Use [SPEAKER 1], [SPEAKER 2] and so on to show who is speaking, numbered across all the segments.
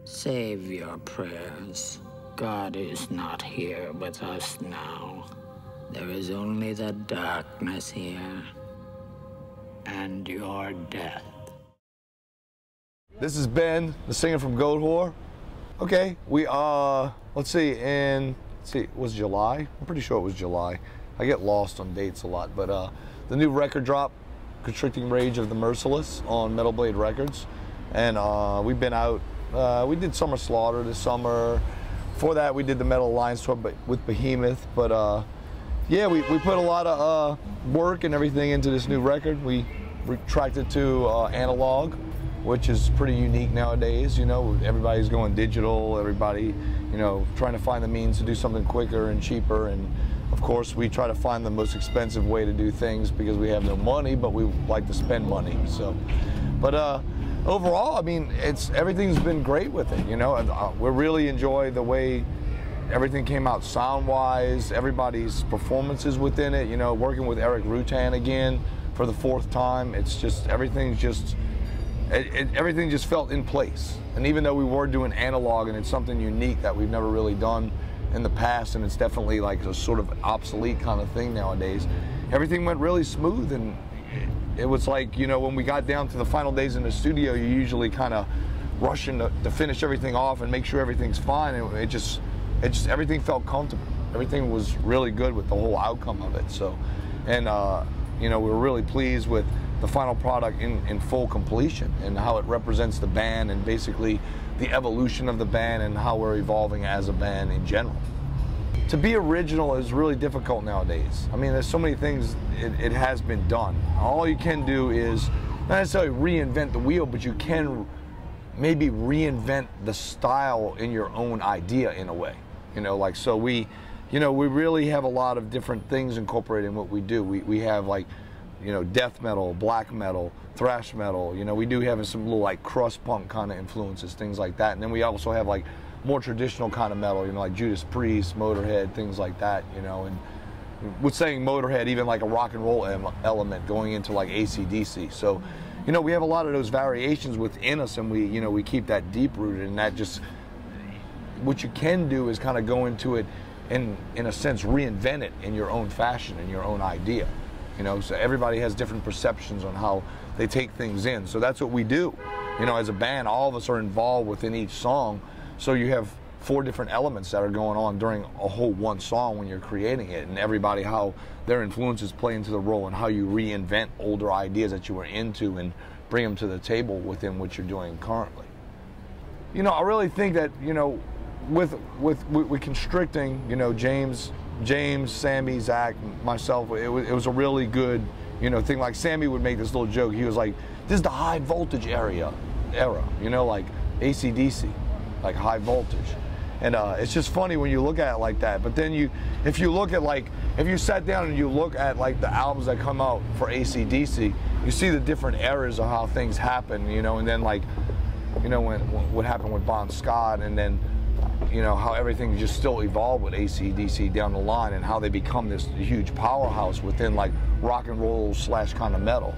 [SPEAKER 1] Save your prayers. God is not here with us now. There is only the darkness here, and your death.
[SPEAKER 2] This is Ben, the singer from Goatwhore. Okay, we let's see, it was July? I'm pretty sure it was July. I get lost on dates a lot, but the new record drop, Constricting Rage of the Merciless, on Metal Blade Records. And we've been out, we did Summer Slaughter this summer. Before that, we did the Metal Alliance tour with Behemoth. But yeah, we put a lot of work and everything into this new record. We tracked it to analog, which is pretty unique nowadays. You know, everybody's going digital, everybody, you know, trying to find the means to do something quicker and cheaper. And of course, we try to find the most expensive way to do things because we have no money, but we like to spend money. So, but overall, I mean, everything's been great with it. You know, we really enjoy the way everything came out sound-wise, everybody's performances within it. You know, working with Eric Rutan again for the 4th time. It's just everything just felt in place. And even though we were doing analog, and it's something unique that we've never really done in the past, and it's definitely like a sort of obsolete kind of thing nowadays, everything went really smooth. And it was like, you know, when we got down to the final days in the studio, you usually kind of rushing to finish everything off and make sure everything's fine. And it just everything felt comfortable. Everything was really good with the whole outcome of it. So, and you know, we were really pleased with the final product in full completion and how it represents the band and basically the evolution of the band and how we're evolving as a band in general. To be original is really difficult nowadays. I mean, there's so many things it has been done. All you can do is not necessarily reinvent the wheel, but you can maybe reinvent the style in your own idea in a way. You know, like, so we really have a lot of different things incorporated in what we do. We have, like, you know, death metal, black metal, thrash metal. You know, we do have some little like crust punk kind of influences, things like that. And then we also have like more traditional kind of metal, you know, like Judas Priest, Motorhead, things like that, you know. And with saying Motorhead, even like a rock and roll element going into like AC/DC. So, you know, we have a lot of those variations within us, and we keep that deep rooted. And that just, what you can do is kind of go into it and, in a sense, reinvent it in your own fashion, in your own idea. You know, so everybody has different perceptions on how they take things in. So that's what we do. You know, as a band, all of us are involved within each song. So you have 4 different elements that are going on during a whole one song when you're creating it, and everybody, how their influences play into the role and how you reinvent older ideas that you were into and bring them to the table within what you're doing currently. You know, I really think that, you know, with Constricting, you know, James, Sammy, Zach, myself, it was a really good, you know, thing. Like, Sammy would make this little joke. He was like, this is the high voltage era, you know, like AC/DC, like high voltage. And it's just funny when you look at it like that. But then if you look at, like, if you sat down and you look at like the albums that come out for AC/DC, you see the different eras of how things happen, you know, and then, like, you know, what happened with Bon Scott, and then, you know, how everything just still evolved with AC/DC down the line, and how they become this huge powerhouse within like rock and roll / kind of metal.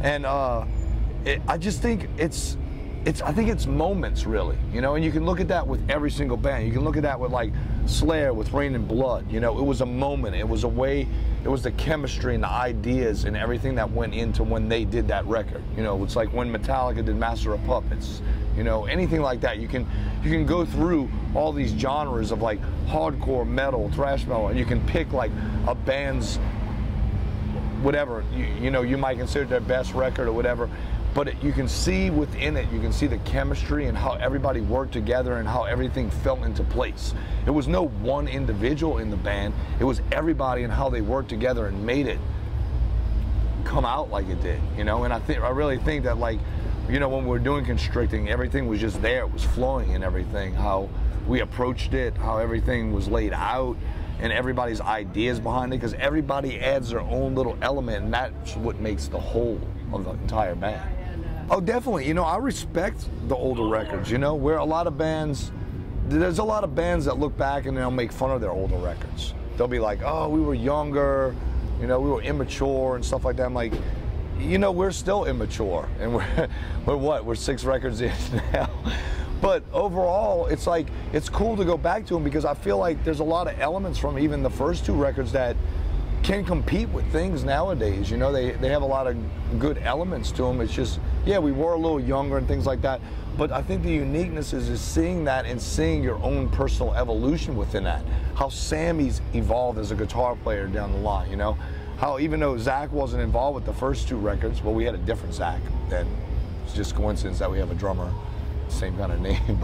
[SPEAKER 2] And I just think I think it's moments, really, you know. And you can look at that with every single band. You can look at that with like Slayer with Rain and Blood. You know, it was a moment. It was a way. It was the chemistry and the ideas and everything that went into when they did that record. You know, it's like when Metallica did Master of Puppets. You know, anything like that. You can go through all these genres of like hardcore metal, thrash metal, and you can pick like a band's whatever, you know, you might consider their best record or whatever, but you can see within it, you can see the chemistry and how everybody worked together and how everything fell into place. It was no one individual in the band, it was everybody and how they worked together and made it come out like it did, you know. And I really think that, like, you know, when we were doing Constricting, everything was just there, it was flowing and everything, how we approached it, how everything was laid out, and everybody's ideas behind it, because everybody adds their own little element, and that's what makes the whole of the entire band. Oh, definitely. You know, I respect the older records, you know, where a lot of bands, there's a lot of bands that look back and they'll make fun of their older records. They'll be like, oh, we were younger, you know, we were immature and stuff like that. I'm like, you know, we're still immature, and we're what? We're 6 records in now. But overall, it's like, it's cool to go back to them because I feel like there's a lot of elements from even the first two records that can compete with things nowadays. You know, they have a lot of good elements to them. It's just, yeah, we were a little younger and things like that. But I think the uniqueness is seeing that and seeing your own personal evolution within that. How Sammy's evolved as a guitar player down the line, you know? How even though Zach wasn't involved with the first two records, well, we had a different Zach. Then it's just coincidence that we have a drummer, same kind of name.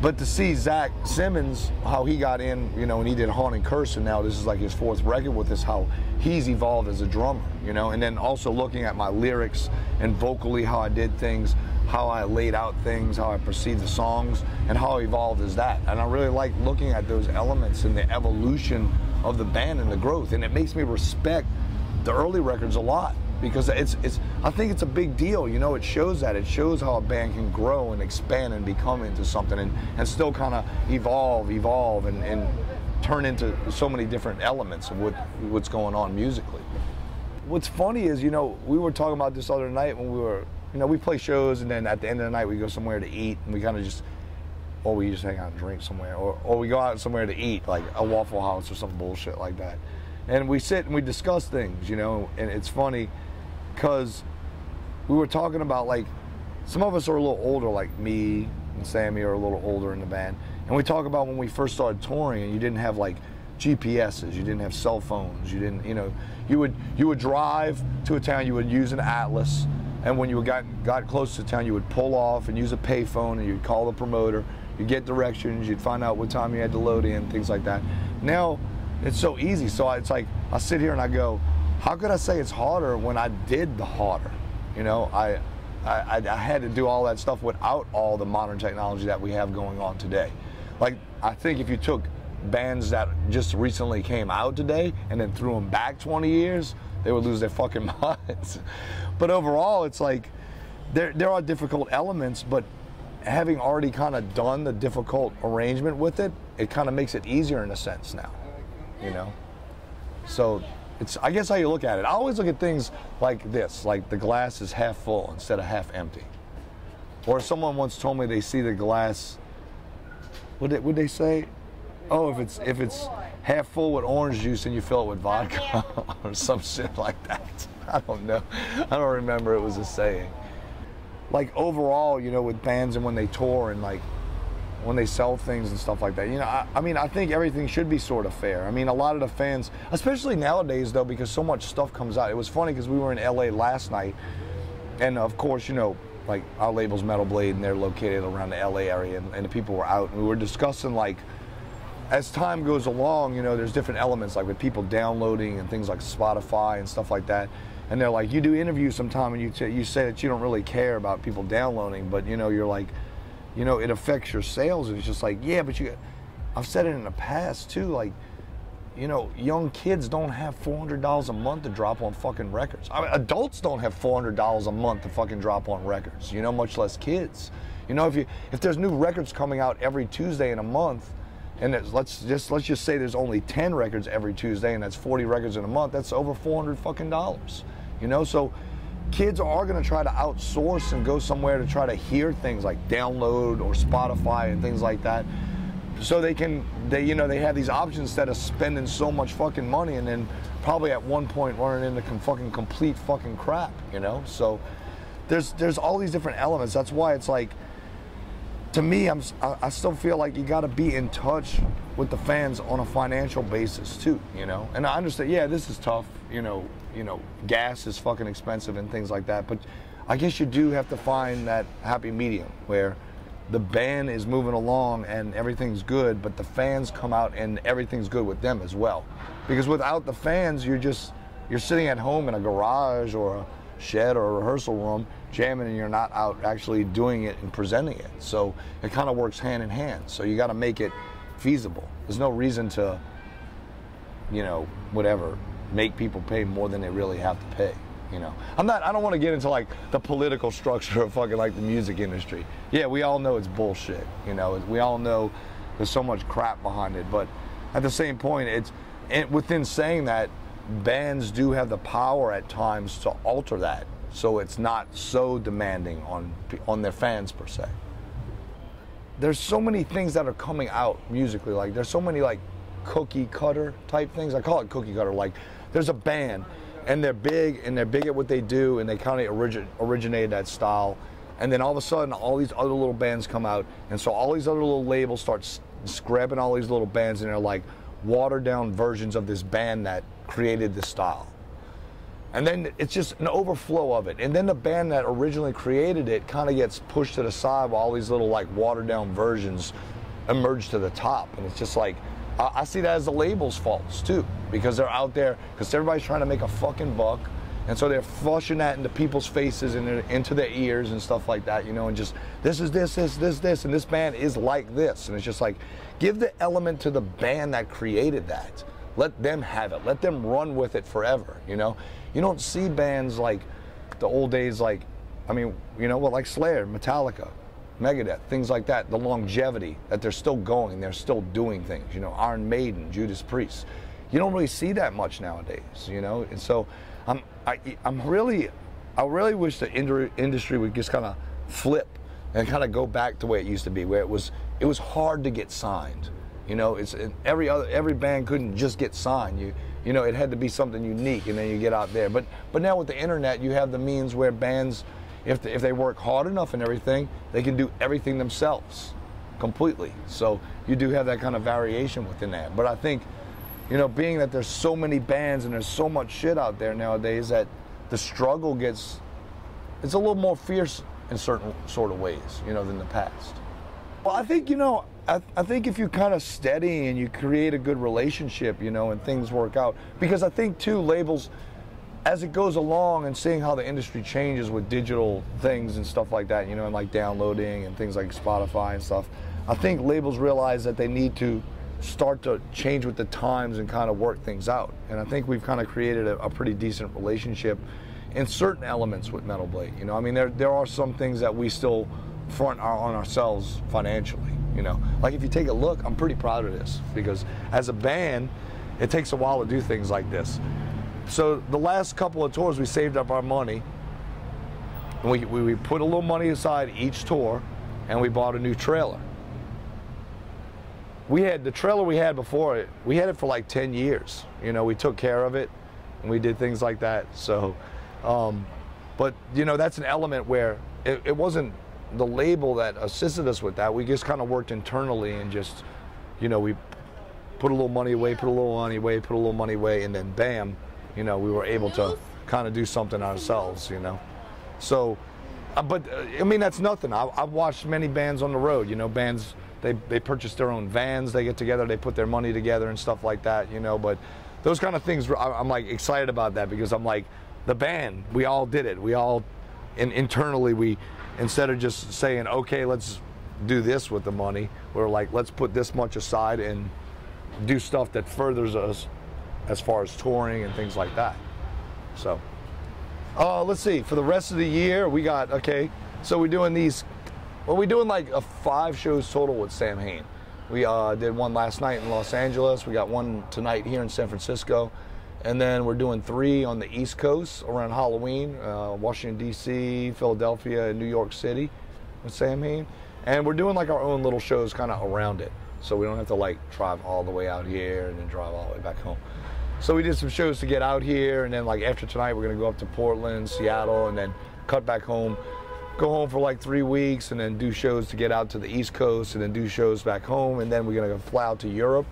[SPEAKER 2] But to see Zach Simmons, how he got in, you know, and he did Haunting Curse, and now this is like his fourth record with us, how he's evolved as a drummer, you know, and then also looking at my lyrics and vocally how I did things, how I laid out things, how I perceived the songs, and how evolved is that. And I really like looking at those elements and the evolution of the band and the growth, and it makes me respect the early records a lot. Because I think it's a big deal, you know, it shows that. It shows how a band can grow and expand and become into something and still kind of evolve and turn into so many different elements of what's going on musically. What's funny is, you know, we were talking about this other night when we were, you know, we play shows and then at the end of the night we go somewhere to eat and we kind of just, or we just hang out and drink somewhere, or we go out somewhere to eat, like a Waffle House or some bullshit like that. And we sit and we discuss things, you know, and it's funny, because we were talking about, like, some of us are a little older, like me and Sammy are a little older in the band, and we talk about when we first started touring and you didn't have like GPSs, you didn't have cell phones, you didn't, you know, you would drive to a town, you would use an atlas, and when you got close to town, you would pull off and use a payphone and you'd call the promoter, you'd get directions, you'd find out what time you had to load in, things like that. Now it's so easy, so it's like I sit here and I go, how could I say it's harder when I did the harder? You know, I had to do all that stuff without all the modern technology that we have going on today. Like, I think if you took bands that just recently came out today and then threw them back 20 years, they would lose their fucking minds. But overall, it's like, there are difficult elements, but having already kind of done the difficult arrangement with it, it kind of makes it easier in a sense now, you know? So, it's, I guess, how you look at it. I always look at things like this, like the glass is half full instead of half empty. Or someone once told me they see the glass, would they say? Oh, if it's half full with orange juice and you fill it with vodka or some shit like that. I don't know. I don't remember, it was a saying. Like overall, you know, with bands and when they tour and like when they sell things and stuff like that, you know, I mean, I think everything should be sort of fair. I mean, a lot of the fans, especially nowadays though, because so much stuff comes out. It was funny because we were in LA last night, and of course, you know, like our label's Metal Blade and they're located around the LA area, and the people were out and we were discussing, like, as time goes along, you know, there's different elements, like with people downloading and things like Spotify and stuff like that. And they're like, you do interviews sometime and you say that you don't really care about people downloading, but you know, you're like, you know, it affects your sales. And it's just like, yeah, but I've said it in the past too, like, you know, young kids don't have $400 a month to drop on fucking records. I mean, adults don't have $400 a month to fucking drop on records, you know, much less kids. You know, if there's new records coming out every Tuesday in a month, and let's just say there's only 10 records every Tuesday, and that's 40 records in a month, that's over $400 fucking dollars. You know, so kids are going to try to outsource and go somewhere to try to hear things like download or Spotify and things like that, so they have these options instead of spending so much fucking money and then probably at one point running into fucking complete fucking crap, you know. So there's all these different elements. That's why it's like, to me, I still feel like you got to be in touch with the fans on a financial basis too, you know. And I understand, yeah, this is tough, you know, gas is fucking expensive and things like that, but I guess you do have to find that happy medium where the band is moving along and everything's good, but the fans come out and everything's good with them as well. Because without the fans, you're sitting at home in a garage or a shed or a rehearsal room jamming, and you're not out actually doing it and presenting it. So it kind of works hand in hand. So you got to make it feasible. There's no reason to, you know, whatever, make people pay more than they really have to pay. You know, I don't want to get into like the political structure of fucking like the music industry. Yeah, we all know it's bullshit. You know, we all know there's so much crap behind it. But at the same point, within saying that, bands do have the power at times to alter that, so it's not so demanding on their fans per se. there's so many things that are coming out musically. Like there's so many like cookie cutter type things. I call it cookie cutter. Like there's a band and they're big at what they do, and they kind of originated that style. And then all of a sudden, all these other little bands come out, and so all these other little labels start grabbing all these little bands, and they're like watered down versions of this band that created this style. And then it's just an overflow of it. And then the band that originally created it kind of gets pushed to the side while all these little like watered down versions emerge to the top. And it's just like, I see that as the label's faults too, because they're out there, because everybody's trying to make a fucking buck. And so they're flushing that into people's faces and into their ears and stuff like that, you know, and just, this is this, and this band is like this. And it's just like, give the element to the band that created that. Let them have it. Let them run with it forever, you know? You don't see bands like the old days, like, I mean, you know, well, like Slayer, Metallica, Megadeth, things like that, the longevity, that they're still going, they're still doing things, you know, Iron Maiden, Judas Priest. You don't really see that much nowadays, you know? And so I really wish the industry would just kind of flip and kind of go back to the way it used to be, where it was hard to get signed. You know, every band couldn't just get signed. You know, it had to be something unique, and then you get out there. But now with the internet, you have the means where bands, if they work hard enough and everything, they can do everything themselves completely. So you do have that kind of variation within that. But I think, you know, being that there's so many bands and there's so much shit out there nowadays, that the struggle it's a little more fierce in certain sort of ways, you know, than the past. Well, I think, you know, I think if you kind of steady and you create a good relationship, you know, and things work out, because I think too, labels, as it goes along and seeing how the industry changes with digital things and stuff like that, you know, and like downloading and things like Spotify and stuff, I think labels realize that they need to start to change with the times and kind of work things out. And I think we've kind of created a pretty decent relationship in certain elements with Metal Blade. You know, I mean, there are some things that we still front on ourselves financially, you know. Like if you take a look, I'm pretty proud of this, because as a band, it takes a while to do things like this. So the last couple of tours, we saved up our money, and we put a little money aside each tour, and we bought a new trailer. The trailer we had before it, we had it for like 10 years. You know, we took care of it, and we did things like that. So, but you know, that's an element where it wasn't the label that assisted us with that. We just kind of worked internally and just, you know, we put a little money away, put a little money away, put a little money away, and then bam, you know, we were able to kind of do something ourselves, you know. So, but I mean, that's nothing. I've watched many bands on the road, you know, bands, they purchase their own vans, they get together, they put their money together and stuff like that, you know. But those kind of things, I'm like excited about that, because I'm like, the band, we all did it. We all, internally, we, instead of just saying, okay, let's do this with the money, we're like, let's put this much aside and do stuff that furthers us as far as touring and things like that. So, let's see, for the rest of the year, we got, okay, so we're doing these, well, we're doing like 5 shows total with Samhain. We did one last night in Los Angeles, we got one tonight here in San Francisco, and then we're doing 3 on the East Coast around Halloween, Washington, D.C., Philadelphia, and New York City with Samhain. And we're doing like our own little shows kind of around it, so we don't have to like drive all the way out here and then drive all the way back home. So we did some shows to get out here, and then like after tonight, we're gonna go up to Portland, Seattle, and then cut back home, go home for like 3 weeks, and then do shows to get out to the East Coast, and then do shows back home, and then we're gonna fly out to Europe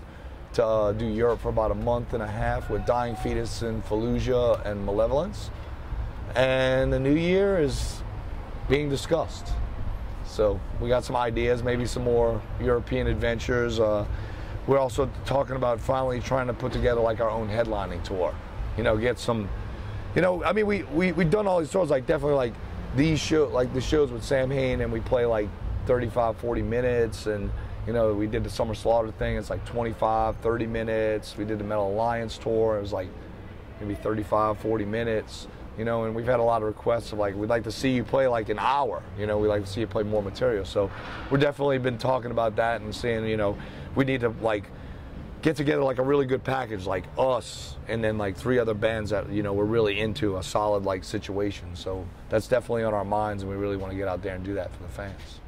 [SPEAKER 2] to do Europe for about a month and a half with Dying Fetus and Fallujah and Malevolence. And the new year is being discussed. So we got some ideas, maybe some more European adventures. We're also talking about finally trying to put together like our own headlining tour. You know, get some, you know, I mean, we've done all these tours, like definitely like these shows, like the shows with Samhain, and we play like 35, 40 minutes, and you know, we did the Summer Slaughter thing, it's like 25, 30 minutes. We did the Metal Alliance tour, it was like maybe 35, 40 minutes, you know, and we've had a lot of requests of like, we'd like to see you play like an hour, you know, we'd like to see you play more material. So we're definitely been talking about that and saying, you know, we need to like get together like a really good package, like us, and then like 3 other bands that, you know, we're really into a solid like situation. So that's definitely on our minds, and we really want to get out there and do that for the fans.